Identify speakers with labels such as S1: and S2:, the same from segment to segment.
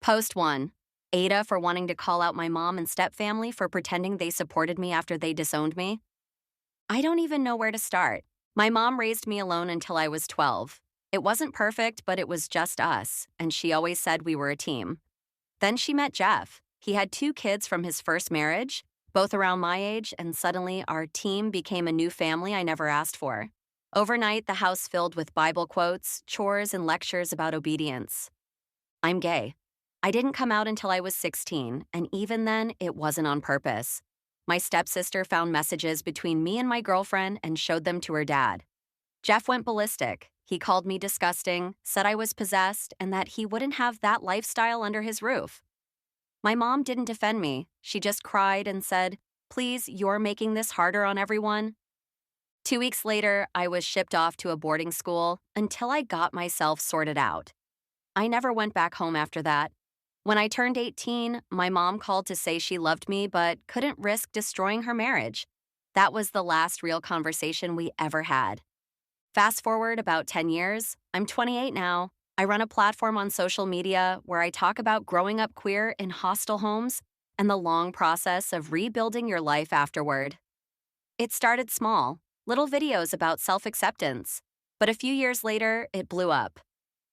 S1: Post 1. AITA for wanting to call out my mom and stepfamily for pretending they supported me after they disowned me. I don't even know where to start. My mom raised me alone until I was 12. It wasn't perfect, but it was just us, and she always said we were a team. Then she met Jeff. He had 2 kids from his first marriage, both around my age, and suddenly our team became a new family I never asked for. Overnight, the house filled with Bible quotes, chores, and lectures about obedience. I'm gay. I didn't come out until I was 16, and even then, it wasn't on purpose. My stepsister found messages between me and my girlfriend and showed them to her dad. Jeff went ballistic. He called me disgusting, said I was possessed, and that he wouldn't have that lifestyle under his roof. My mom didn't defend me. She just cried and said, "Please, you're making this harder on everyone." 2 weeks later, I was shipped off to a boarding school until I got myself sorted out. I never went back home after that. When I turned 18, my mom called to say she loved me but couldn't risk destroying her marriage. That was the last real conversation we ever had. Fast forward about 10 years, I'm 28 now. I run a platform on social media where I talk about growing up queer in hostile homes and the long process of rebuilding your life afterward. It started small, little videos about self-acceptance, but a few years later, it blew up.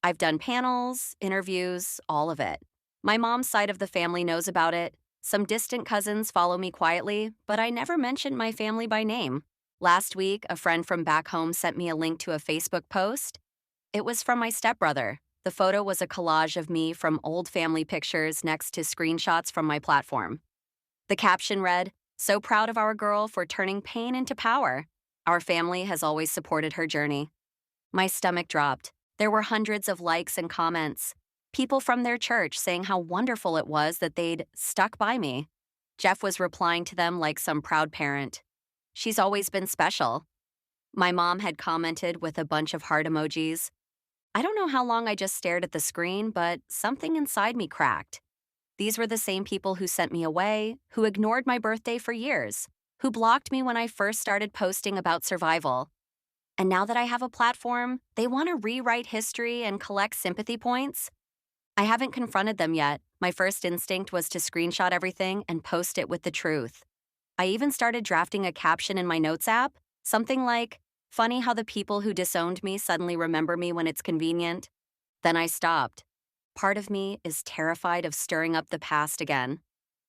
S1: I've done panels, interviews, all of it. My mom's side of the family knows about it. Some distant cousins follow me quietly, but I never mentioned my family by name. Last week, a friend from back home sent me a link to a Facebook post. It was from my stepbrother. The photo was a collage of me from old family pictures next to screenshots from my platform. The caption read, "So proud of our girl for turning pain into power. Our family has always supported her journey." My stomach dropped. There were hundreds of likes and comments. People from their church saying how wonderful it was that they'd stuck by me. Jeff was replying to them like some proud parent. "She's always been special." My mom had commented with a bunch of heart emojis. I don't know how long I just stared at the screen, but something inside me cracked. These were the same people who sent me away, who ignored my birthday for years, who blocked me when I first started posting about survival. And now that I have a platform, they want to rewrite history and collect sympathy points. I haven't confronted them yet. My first instinct was to screenshot everything and post it with the truth. I even started drafting a caption in my notes app, something like, "Funny how the people who disowned me suddenly remember me when it's convenient." Then I stopped. Part of me is terrified of stirring up the past again.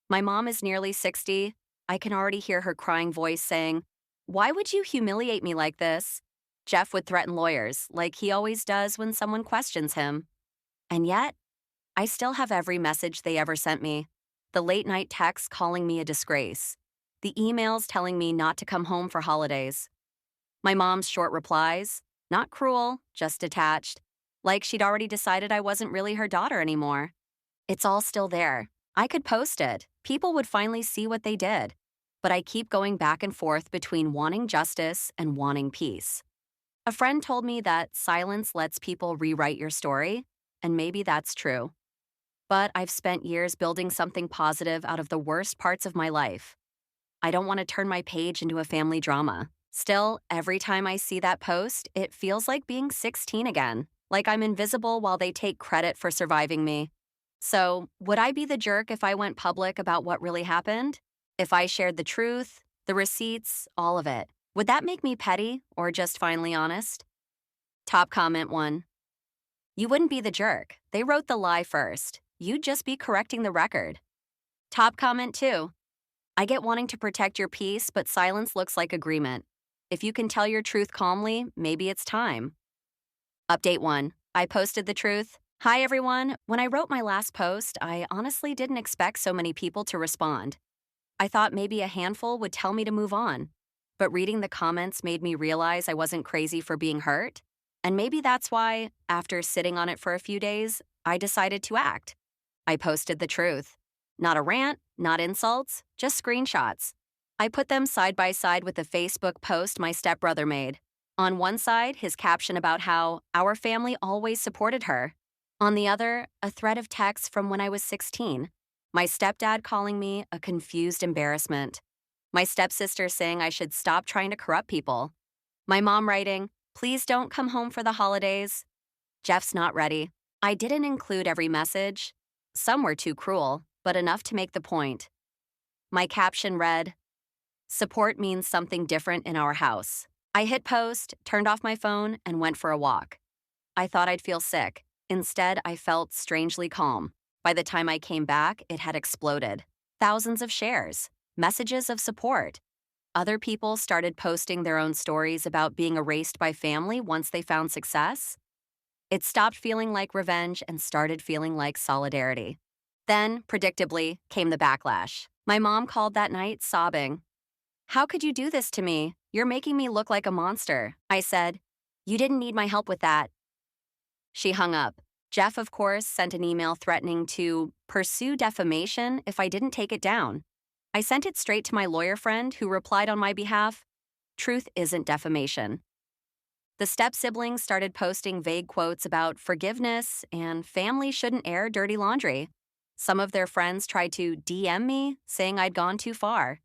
S1: My mom is nearly 60. I can already hear her crying voice saying, "Why would you humiliate me like this?" Jeff would threaten lawyers, like he always does when someone questions him. And yet, I still have every message they ever sent me. The late-night texts calling me a disgrace. The emails telling me not to come home for holidays. My mom's short replies, not cruel, just detached, like she'd already decided I wasn't really her daughter anymore. It's all still there. I could post it. People would finally see what they did. But I keep going back and forth between wanting justice and wanting peace. A friend told me that silence lets people rewrite your story, and maybe that's true. But I've spent years building something positive out of the worst parts of my life. I don't want to turn my page into a family drama. Still, every time I see that post, it feels like being 16 again, like I'm invisible while they take credit for surviving me. So, would I be the jerk if I went public about what really happened? If I shared the truth, the receipts, all of it? Would that make me petty or just finally honest? Top comment 1. You wouldn't be the jerk. They wrote the lie first. You'd just be correcting the record. Top comment 2. I get wanting to protect your peace, but silence looks like agreement. If you can tell your truth calmly, maybe it's time. Update 1. I posted the truth. Hi everyone. When I wrote my last post, I honestly didn't expect so many people to respond. I thought maybe a handful would tell me to move on. But reading the comments made me realize I wasn't crazy for being hurt. And maybe that's why, after sitting on it for a few days, I decided to act. I posted the truth. Not a rant, not insults, just screenshots. I put them side by side with the Facebook post my stepbrother made. On one side, his caption about how our family always supported her. On the other, a thread of text from when I was 16. My stepdad calling me a confused embarrassment. My stepsister saying I should stop trying to corrupt people. My mom writing, "Please don't come home for the holidays." Jeff's not ready. I didn't include every message, Some were too cruel, but enough to make the point. My caption read, "Support means something different in our house." I hit post, turned off my phone, and went for a walk. I thought I'd feel sick. Instead, I felt strangely calm. By the time I came back, it had exploded. Thousands of shares, messages of support. Other people started posting their own stories about being erased by family once they found success. It stopped feeling like revenge and started feeling like solidarity. Then, predictably, came the backlash. My mom called that night sobbing. "How could you do this to me? You're making me look like a monster." I said, "You didn't need my help with that." She hung up. Jeff, of course, sent an email threatening to pursue defamation if I didn't take it down. I sent it straight to my lawyer friend, who replied on my behalf, "Truth isn't defamation." The step-siblings started posting vague quotes about forgiveness and family shouldn't air dirty laundry. Some of their friends tried to DM me, saying I'd gone too far.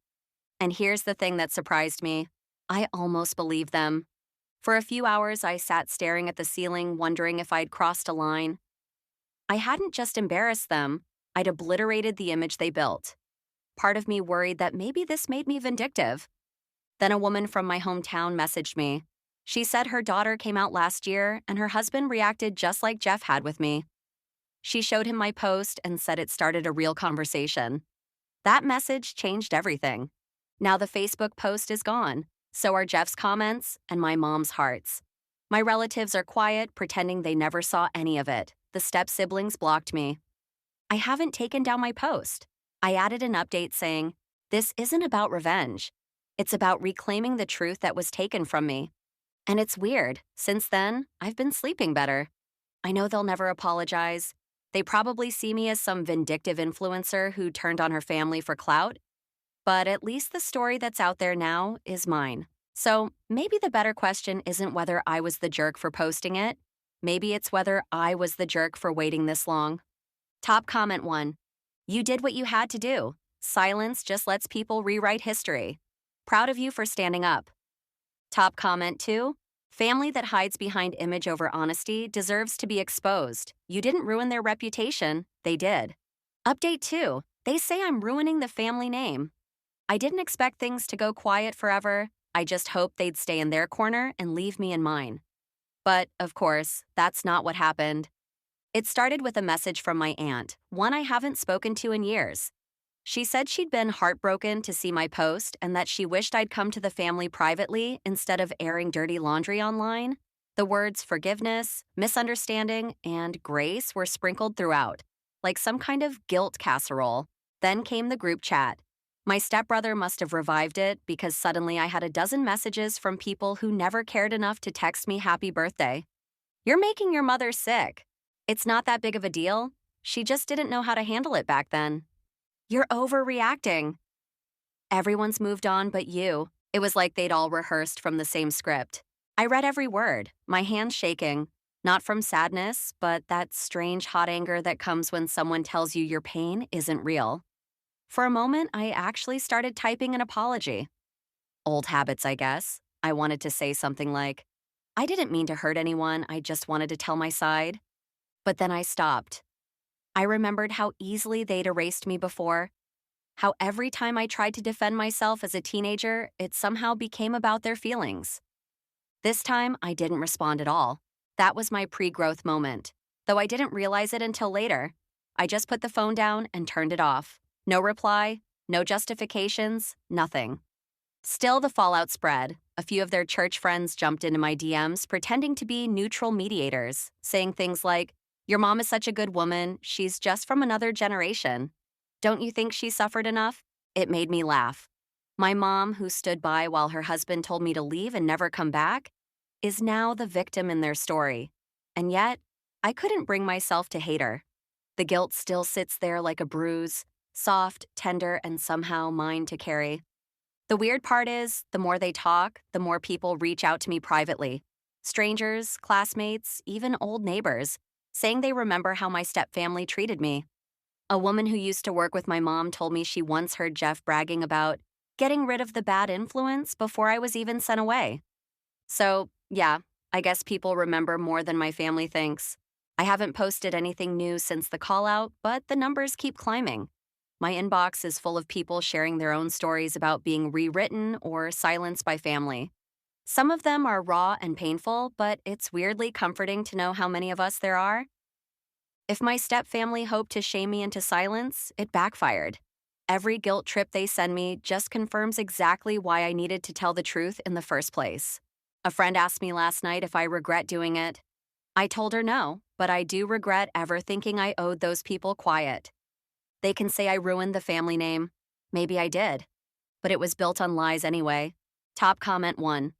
S1: And here's the thing that surprised me. I almost believed them. For a few hours, I sat staring at the ceiling, wondering if I'd crossed a line. I hadn't just embarrassed them, I'd obliterated the image they built. Part of me worried that maybe this made me vindictive. Then a woman from my hometown messaged me. She said her daughter came out last year and her husband reacted just like Jeff had with me. She showed him my post and said it started a real conversation. That message changed everything. Now the Facebook post is gone. So are Jeff's comments and my mom's hearts. My relatives are quiet, pretending they never saw any of it. The step-siblings blocked me. I haven't taken down my post. I added an update saying, "This isn't about revenge. It's about reclaiming the truth that was taken from me." And it's weird. Since then, I've been sleeping better. I know they'll never apologize. They probably see me as some vindictive influencer who turned on her family for clout. But at least the story that's out there now is mine. So maybe the better question isn't whether I was the jerk for posting it. Maybe it's whether I was the jerk for waiting this long. Top comment 1. You did what you had to do. Silence just lets people rewrite history. Proud of you for standing up. Top comment 2. Family that hides behind image over honesty deserves to be exposed. You didn't ruin their reputation, they did. Update 2. They say I'm ruining the family name. I didn't expect things to go quiet forever. I just hoped they'd stay in their corner and leave me in mine. But, of course, that's not what happened. It started with a message from my aunt, one I haven't spoken to in years. She said she'd been heartbroken to see my post and that she wished I'd come to the family privately instead of airing dirty laundry online. The words forgiveness, misunderstanding, and grace were sprinkled throughout, like some kind of guilt casserole. Then came the group chat. My stepbrother must have revived it because suddenly I had a dozen messages from people who never cared enough to text me happy birthday. "You're making your mother sick. It's not that big of a deal. She just didn't know how to handle it back then. You're overreacting. Everyone's moved on but you." It was like they'd all rehearsed from the same script. I read every word, my hands shaking. Not from sadness, but that strange hot anger that comes when someone tells you your pain isn't real. For a moment, I actually started typing an apology. Old habits, I guess. I wanted to say something like, "I didn't mean to hurt anyone, I just wanted to tell my side." But then I stopped. I remembered how easily they'd erased me before, how every time I tried to defend myself as a teenager, it somehow became about their feelings. This time, I didn't respond at all. That was my pre-growth moment, though I didn't realize it until later. I just put the phone down and turned it off. No reply, no justifications, nothing. Still, the fallout spread. A few of their church friends jumped into my DMs pretending to be neutral mediators, saying things like, "Your mom is such a good woman, she's just from another generation. Don't you think she suffered enough?" It made me laugh. My mom, who stood by while her husband told me to leave and never come back, is now the victim in their story. And yet, I couldn't bring myself to hate her. The guilt still sits there like a bruise, soft, tender, and somehow mine to carry. The weird part is, the more they talk, the more people reach out to me privately. Strangers, classmates, even old neighbors, saying they remember how my stepfamily treated me. A woman who used to work with my mom told me she once heard Jeff bragging about getting rid of the bad influence before I was even sent away. So, yeah, I guess people remember more than my family thinks. I haven't posted anything new since the call out, but the numbers keep climbing. My inbox is full of people sharing their own stories about being rewritten or silenced by family. Some of them are raw and painful, but it's weirdly comforting to know how many of us there are. If my stepfamily hoped to shame me into silence, it backfired. Every guilt trip they send me just confirms exactly why I needed to tell the truth in the first place. A friend asked me last night if I regret doing it. I told her no, but I do regret ever thinking I owed those people quiet. They can say I ruined the family name. Maybe I did, but it was built on lies anyway. Top comment 1.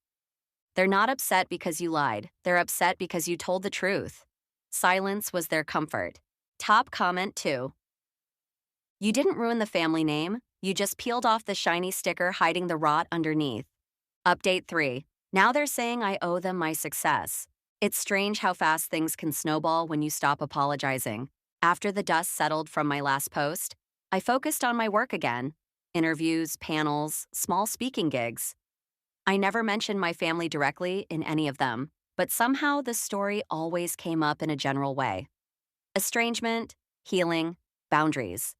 S1: They're not upset because you lied. They're upset because you told the truth. Silence was their comfort. Top comment 2. You didn't ruin the family name. You just peeled off the shiny sticker hiding the rot underneath. Update 3. Now they're saying I owe them my success. It's strange how fast things can snowball when you stop apologizing. After the dust settled from my last post, I focused on my work again. Interviews, panels, small speaking gigs. I never mentioned my family directly in any of them, but somehow the story always came up in a general way. Estrangement, healing, boundaries.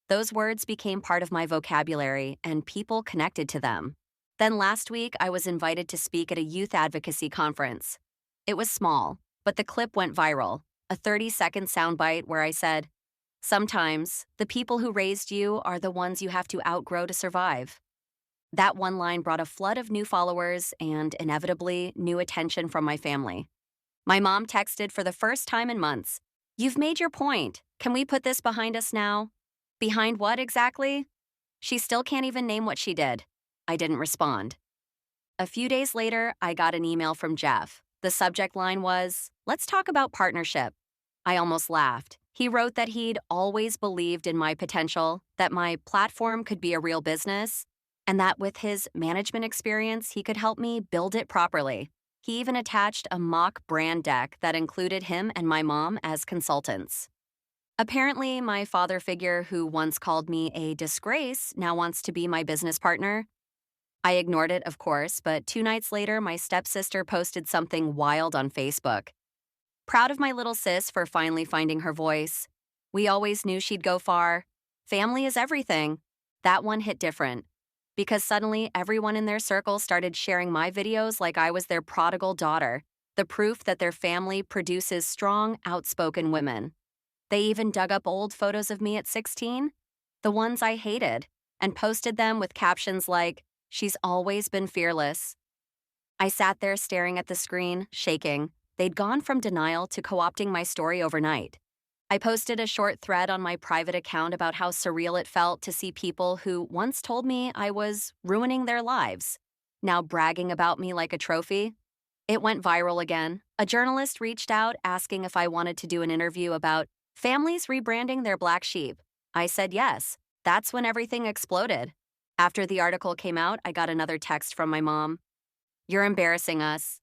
S1: Those words became part of my vocabulary and people connected to them. Then last week, I was invited to speak at a youth advocacy conference. It was small, but the clip went viral, a 30-second soundbite where I said, "Sometimes, the people who raised you are the ones you have to outgrow to survive." That one line brought a flood of new followers and, inevitably, new attention from my family. My mom texted for the first time in months, "You've made your point. Can we put this behind us now?" Behind what exactly? She still can't even name what she did. I didn't respond. A few days later, I got an email from Jeff. The subject line was, "Let's talk about partnership." I almost laughed. He wrote that he'd always believed in my potential, that my platform could be a real business, and that with his management experience, he could help me build it properly. He even attached a mock brand deck that included him and my mom as consultants. Apparently, my father figure who once called me a disgrace now wants to be my business partner. I ignored it, of course, but 2 nights later, my stepsister posted something wild on Facebook. Proud of my little sis for finally finding her voice. We always knew she'd go far. Family is everything. That one hit different. Because suddenly, everyone in their circle started sharing my videos like I was their prodigal daughter, the proof that their family produces strong, outspoken women. They even dug up old photos of me at 16, the ones I hated, and posted them with captions like, "She's always been fearless." I sat there staring at the screen, shaking. They'd gone from denial to co-opting my story overnight. I posted a short thread on my private account about how surreal it felt to see people who once told me I was ruining their lives, now bragging about me like a trophy. It went viral again. A journalist reached out asking if I wanted to do an interview about families rebranding their black sheep. I said yes. That's when everything exploded. After the article came out, I got another text from my mom. "You're embarrassing us.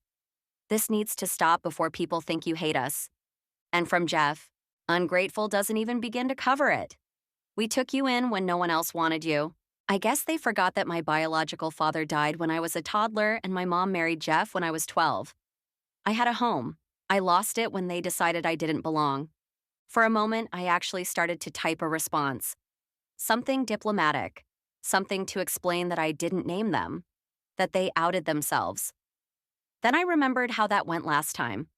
S1: This needs to stop before people think you hate us." And from Jeff, "Ungrateful doesn't even begin to cover it. We took you in when no one else wanted you." I guess they forgot that my biological father died when I was a toddler and my mom married Jeff when I was 12. I had a home. I lost it when they decided I didn't belong. For a moment, I actually started to type a response. Something diplomatic. Something to explain that I didn't name them. That they outed themselves. Then I remembered how that went last time.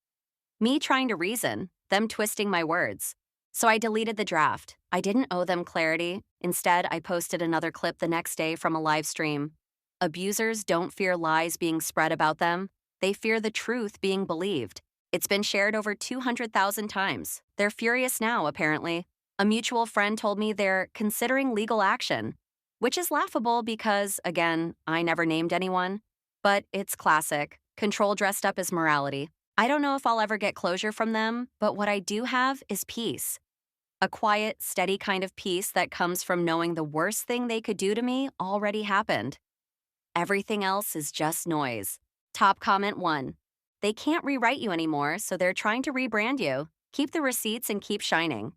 S1: Me trying to reason, them twisting my words. So I deleted the draft. I didn't owe them clarity. Instead, I posted another clip the next day from a live stream. Abusers don't fear lies being spread about them. They fear the truth being believed. It's been shared over 200,000 times. They're furious now, apparently. A mutual friend told me they're considering legal action, which is laughable because, again, I never named anyone. But it's classic. Control dressed up as morality. I don't know if I'll ever get closure from them, but what I do have is peace. A quiet, steady kind of peace that comes from knowing the worst thing they could do to me already happened. Everything else is just noise. Top comment 1. They can't rewrite you anymore, so they're trying to rebrand you. Keep the receipts and keep shining.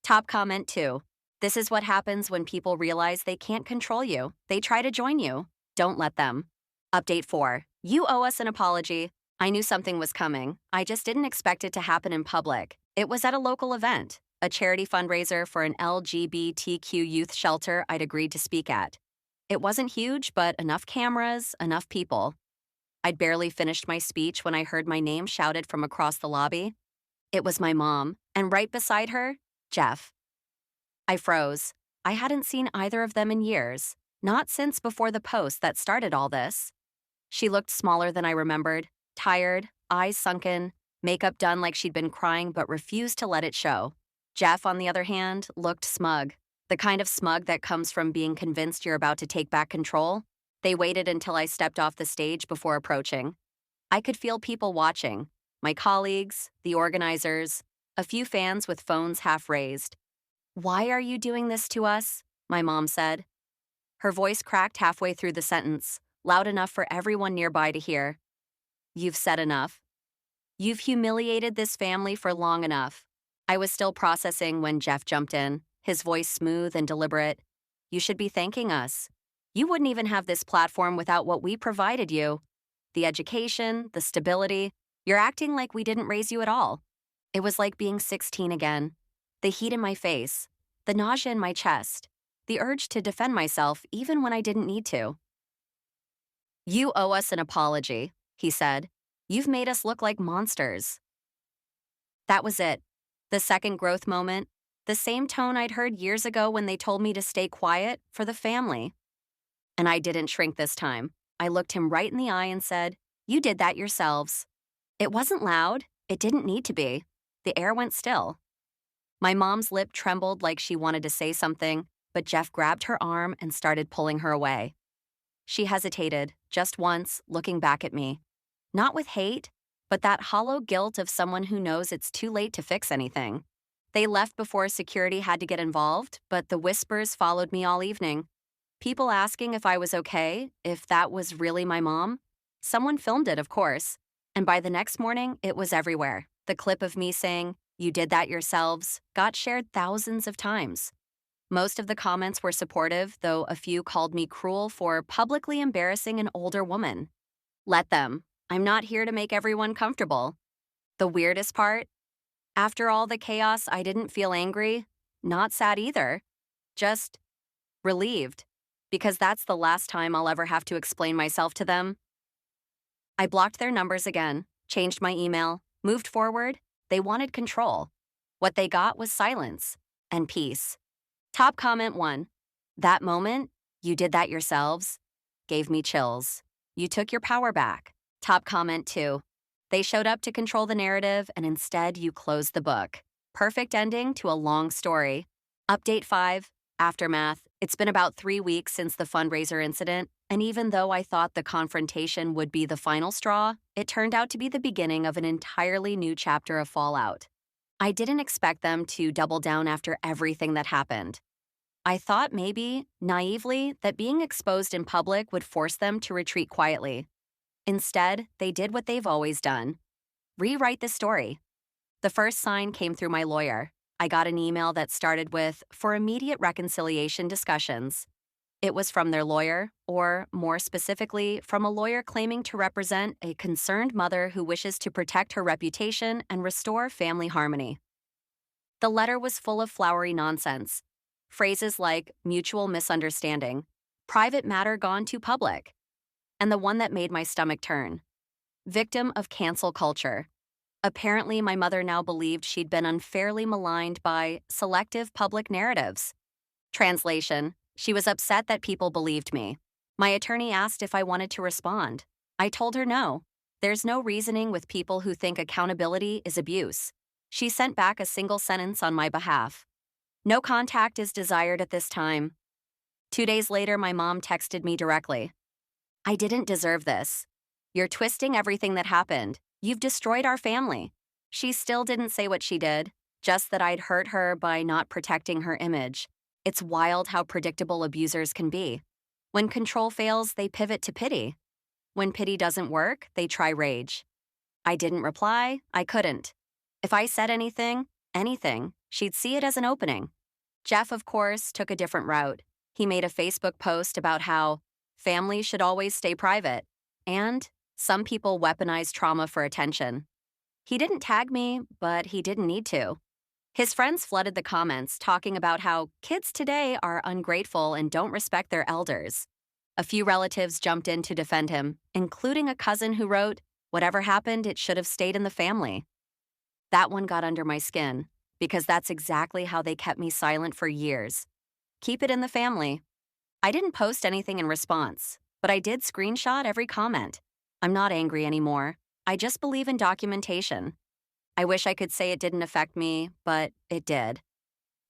S1: Top comment 2. This is what happens when people realize they can't control you. They try to join you. Don't let them. Update 4. You owe us an apology. I knew something was coming. I just didn't expect it to happen in public. It was at a local event, a charity fundraiser for an LGBTQ youth shelter I'd agreed to speak at. It wasn't huge, but enough cameras, enough people. I'd barely finished my speech when I heard my name shouted from across the lobby. It was my mom, and right beside her, Jeff. I froze. I hadn't seen either of them in years, not since before the post that started all this. She looked smaller than I remembered, tired, eyes sunken, makeup done like she'd been crying but refused to let it show. Jeff, on the other hand, looked smug, the kind of smug that comes from being convinced you're about to take back control. They waited until I stepped off the stage before approaching. I could feel people watching, my colleagues, the organizers, a few fans with phones half raised. "Why are you doing this to us?" my mom said. Her voice cracked halfway through the sentence, loud enough for everyone nearby to hear. "You've said enough. You've humiliated this family for long enough." I was still processing when Jeff jumped in, his voice smooth and deliberate. "You should be thanking us. You wouldn't even have this platform without what we provided you. The education, the stability. You're acting like we didn't raise you at all." It was like being 16 again. The heat in my face, the nausea in my chest, the urge to defend myself even when I didn't need to. "You owe us an apology," he said. "You've made us look like monsters." That was it. The second growth moment, the same tone I'd heard years ago when they told me to stay quiet for the family. And I didn't shrink this time. I looked him right in the eye and said, "You did that yourselves." It wasn't loud. It didn't need to be. The air went still. My mom's lip trembled like she wanted to say something, but Jeff grabbed her arm and started pulling her away. She hesitated, just once, looking back at me. Not with hate, but that hollow guilt of someone who knows it's too late to fix anything. They left before security had to get involved, but the whispers followed me all evening. People asking if I was okay, if that was really my mom. Someone filmed it, of course. And by the next morning, it was everywhere. The clip of me saying, "You did that yourselves," got shared thousands of times. Most of the comments were supportive, though a few called me cruel for publicly embarrassing an older woman. Let them. I'm not here to make everyone comfortable. The weirdest part? After all the chaos, I didn't feel angry, not sad either. Just relieved, because that's the last time I'll ever have to explain myself to them. I blocked their numbers again, changed my email, moved forward. They wanted control. What they got was silence and peace. Top comment 1. That moment, "You did that yourselves," gave me chills. You took your power back. Top comment 2. They showed up to control the narrative, and instead you closed the book. Perfect ending to a long story. Update 5. Aftermath. It's been about 3 weeks since the fundraiser incident, and even though I thought the confrontation would be the final straw, it turned out to be the beginning of an entirely new chapter of fallout. I didn't expect them to double down after everything that happened. I thought maybe, naively, that being exposed in public would force them to retreat quietly. Instead, they did what they've always done: rewrite the story. The first sign came through my lawyer. I got an email that started with, "For immediate reconciliation discussions." It was from their lawyer, or more specifically, from a lawyer claiming to represent a concerned mother who wishes to protect her reputation and restore family harmony. The letter was full of flowery nonsense. Phrases like mutual misunderstanding, private matter gone too public, and the one that made my stomach turn: victim of cancel culture. Apparently, my mother now believed she'd been unfairly maligned by selective public narratives. Translation: she was upset that people believed me. My attorney asked if I wanted to respond. I told her no. There's no reasoning with people who think accountability is abuse. She sent back a single sentence on my behalf: "No contact is desired at this time." 2 days later, my mom texted me directly. "I didn't deserve this. You're twisting everything that happened. You've destroyed our family." She still didn't say what she did, just that I'd hurt her by not protecting her image. It's wild how predictable abusers can be. When control fails, they pivot to pity. When pity doesn't work, they try rage. I didn't reply. I couldn't. If I said anything, she'd see it as an opening. Jeff, of course, took a different route. He made a Facebook post about how families should always stay private, and some people weaponize trauma for attention. He didn't tag me, but he didn't need to. His friends flooded the comments talking about how kids today are ungrateful and don't respect their elders. A few relatives jumped in to defend him, including a cousin who wrote, "Whatever happened, it should have stayed in the family." That one got under my skin, because that's exactly how they kept me silent for years. Keep it in the family. I didn't post anything in response, but I did screenshot every comment. I'm not angry anymore. I just believe in documentation. I wish I could say it didn't affect me, but it did.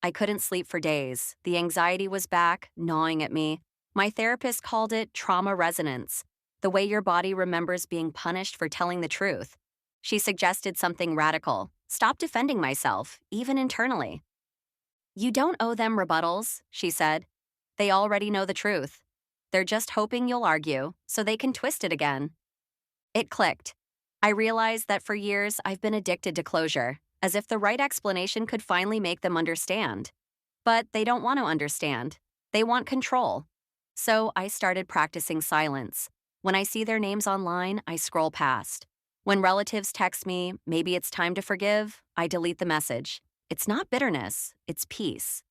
S1: I couldn't sleep for days. The anxiety was back, gnawing at me. My therapist called it trauma resonance, the way your body remembers being punished for telling the truth. She suggested something radical. Stop defending myself, even internally. You don't owe them rebuttals, she said. They already know the truth. They're just hoping you'll argue, so they can twist it again. It clicked. I realized that for years I've been addicted to closure, as if the right explanation could finally make them understand. But they don't want to understand. They want control. So I started practicing silence. When I see their names online, I scroll past. When relatives text me, maybe it's time to forgive, I delete the message. It's not bitterness, it's peace.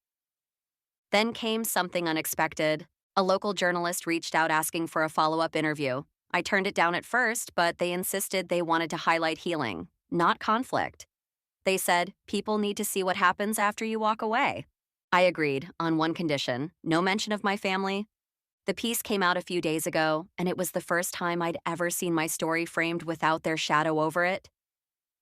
S1: Then came something unexpected. A local journalist reached out asking for a follow-up interview. I turned it down at first, but they insisted they wanted to highlight healing, not conflict. They said, people need to see what happens after you walk away. I agreed, on one condition, no mention of my family. The piece came out a few days ago, and it was the first time I'd ever seen my story framed without their shadow over it.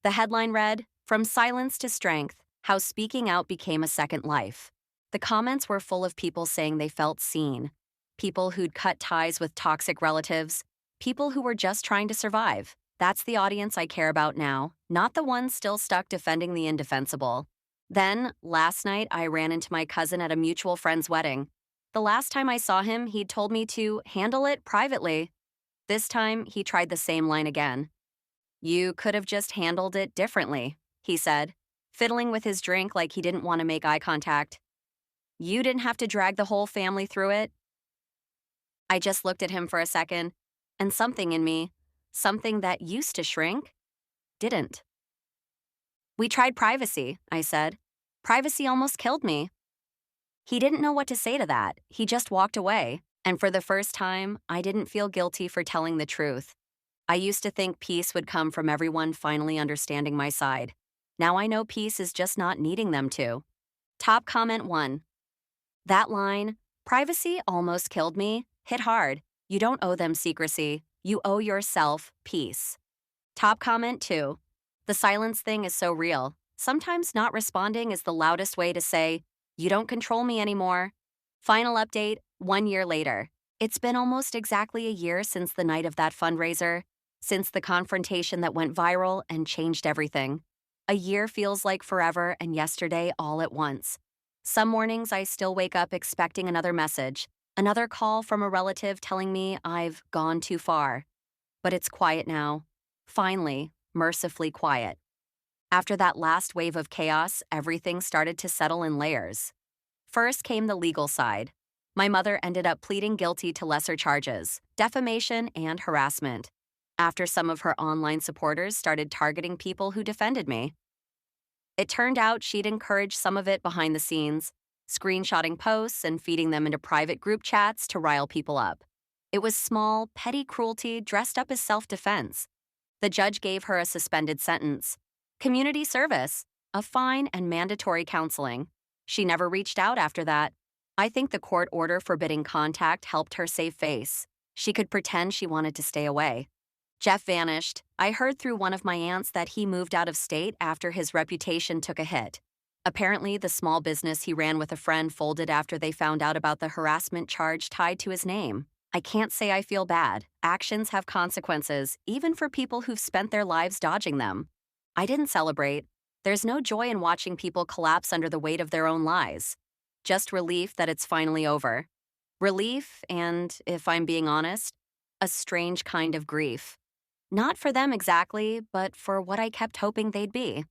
S1: The headline read, "From Silence to Strength, How Speaking Out Became a Second Life." The comments were full of people saying they felt seen, people who'd cut ties with toxic relatives, people who were just trying to survive. That's the audience I care about now, not the ones still stuck defending the indefensible. Then, last night, I ran into my cousin at a mutual friend's wedding. The last time I saw him, he'd told me to handle it privately. This time, he tried the same line again. "You could have just handled it differently," he said, fiddling with his drink like he didn't want to make eye contact. "You didn't have to drag the whole family through it." I just looked at him for a second, and something in me, something that used to shrink, didn't. "We tried privacy," I said. "Privacy almost killed me." He didn't know what to say to that. He just walked away. And for the first time, I didn't feel guilty for telling the truth. I used to think peace would come from everyone finally understanding my side. Now I know peace is just not needing them to. Top comment 1. That line, "Privacy almost killed me," hit hard. You don't owe them secrecy. You owe yourself peace. Top comment 2. The silence thing is so real. Sometimes not responding is the loudest way to say, "You don't control me anymore." Final update, 1 year later. It's been almost exactly a year since the night of that fundraiser, since the confrontation that went viral and changed everything. A year feels like forever and yesterday all at once. Some mornings I still wake up expecting another message, another call from a relative telling me I've gone too far. But it's quiet now. Finally, mercifully quiet. After that last wave of chaos, everything started to settle in layers. First came the legal side. My mother ended up pleading guilty to lesser charges, defamation and harassment, after some of her online supporters started targeting people who defended me. It turned out she'd encouraged some of it behind the scenes, screenshotting posts and feeding them into private group chats to rile people up. It was small, petty cruelty dressed up as self-defense. The judge gave her a suspended sentence, community service, a fine, and mandatory counseling. She never reached out after that. I think the court order forbidding contact helped her save face. She could pretend she wanted to stay away. Jeff vanished. I heard through one of my aunts that he moved out of state after his reputation took a hit. Apparently, the small business he ran with a friend folded after they found out about the harassment charge tied to his name. I can't say I feel bad. Actions have consequences, even for people who've spent their lives dodging them. I didn't celebrate. There's no joy in watching people collapse under the weight of their own lies. Just relief that it's finally over. Relief and, if I'm being honest, a strange kind of grief. Not for them exactly, but for what I kept hoping they'd be.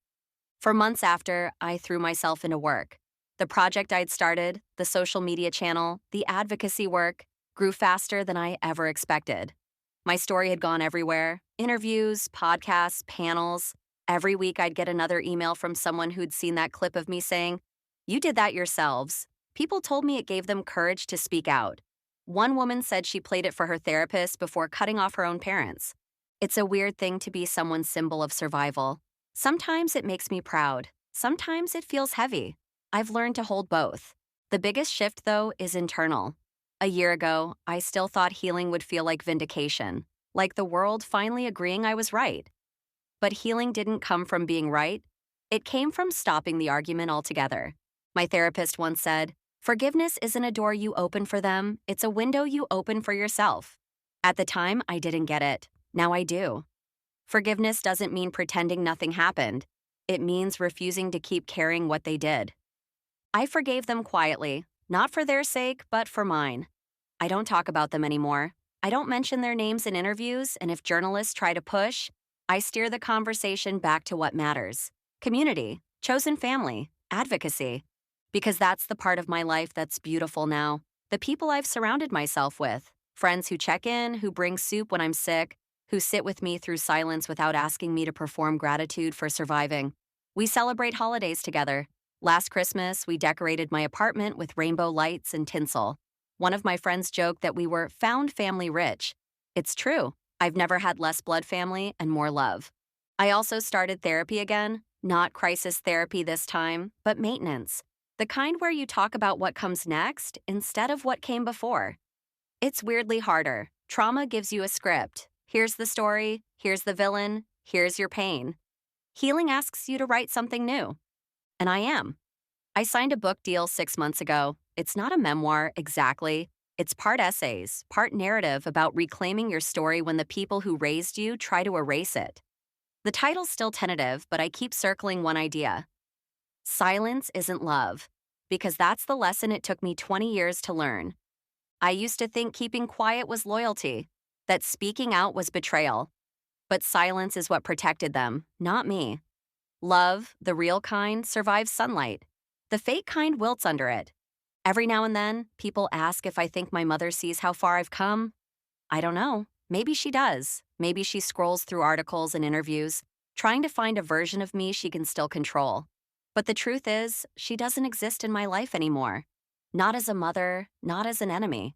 S1: For months after, I threw myself into work. The project I'd started, the social media channel, the advocacy work, grew faster than I ever expected. My story had gone everywhere: interviews, podcasts, panels. Every week, I'd get another email from someone who'd seen that clip of me saying, "You did that yourselves." People told me it gave them courage to speak out. One woman said she played it for her therapist before cutting off her own parents. It's a weird thing to be someone's symbol of survival. Sometimes it makes me proud. Sometimes it feels heavy. I've learned to hold both. The biggest shift, though, is internal. A year ago, I still thought healing would feel like vindication, like the world finally agreeing I was right. But healing didn't come from being right. It came from stopping the argument altogether. My therapist once said, "Forgiveness isn't a door you open for them, it's a window you open for yourself." At the time, I didn't get it. Now I do. Forgiveness doesn't mean pretending nothing happened. It means refusing to keep carrying what they did. I forgave them quietly, not for their sake, but for mine. I don't talk about them anymore. I don't mention their names in interviews, and if journalists try to push, I steer the conversation back to what matters: community, chosen family, advocacy. Because that's the part of my life that's beautiful now. The people I've surrounded myself with, friends who check in, who bring soup when I'm sick, who sit with me through silence without asking me to perform gratitude for surviving. We celebrate holidays together. Last Christmas, we decorated my apartment with rainbow lights and tinsel. One of my friends joked that we were found family rich. It's true. I've never had less blood family and more love. I also started therapy again, not crisis therapy this time, but maintenance. The kind where you talk about what comes next instead of what came before. It's weirdly harder. Trauma gives you a script. Here's the story, here's the villain, here's your pain. Healing asks you to write something new. And I am. I signed a book deal 6 months ago. It's not a memoir exactly. It's part essays, part narrative about reclaiming your story when the people who raised you try to erase it. The title's still tentative, but I keep circling one idea. Silence isn't love, because that's the lesson it took me 20 years to learn. I used to think keeping quiet was loyalty, that speaking out was betrayal. But silence is what protected them, not me. Love, the real kind, survives sunlight. The fake kind wilts under it. Every now and then, people ask if I think my mother sees how far I've come. I don't know. Maybe she does. Maybe she scrolls through articles and interviews, trying to find a version of me she can still control. But the truth is, she doesn't exist in my life anymore. Not as a mother, not as an enemy.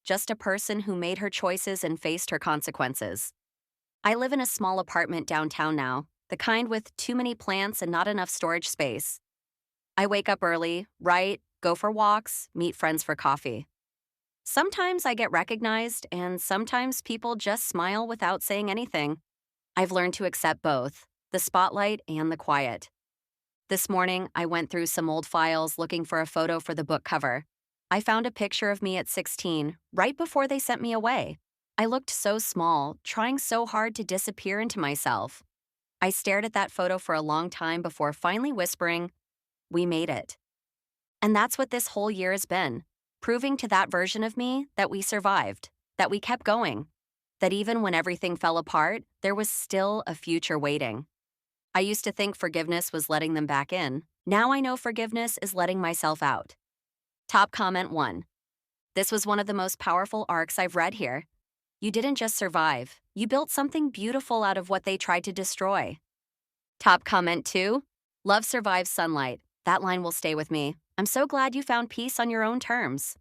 S1: Just a person who made her choices and faced her consequences. I live in a small apartment downtown now, the kind with too many plants and not enough storage space. I wake up early, write, go for walks, meet friends for coffee. Sometimes I get recognized, and sometimes people just smile without saying anything. I've learned to accept both, the spotlight and the quiet. This morning, I went through some old files looking for a photo for the book cover. I found a picture of me at 16, right before they sent me away. I looked so small, trying so hard to disappear into myself. I stared at that photo for a long time before finally whispering, "We made it." And that's what this whole year has been, proving to that version of me that we survived, that we kept going, that even when everything fell apart, there was still a future waiting. I used to think forgiveness was letting them back in. Now I know forgiveness is letting myself out. Top comment 1. This was one of the most powerful arcs I've read here. You didn't just survive. You built something beautiful out of what they tried to destroy. Top comment 2. Love survives sunlight. That line will stay with me. I'm so glad you found peace on your own terms.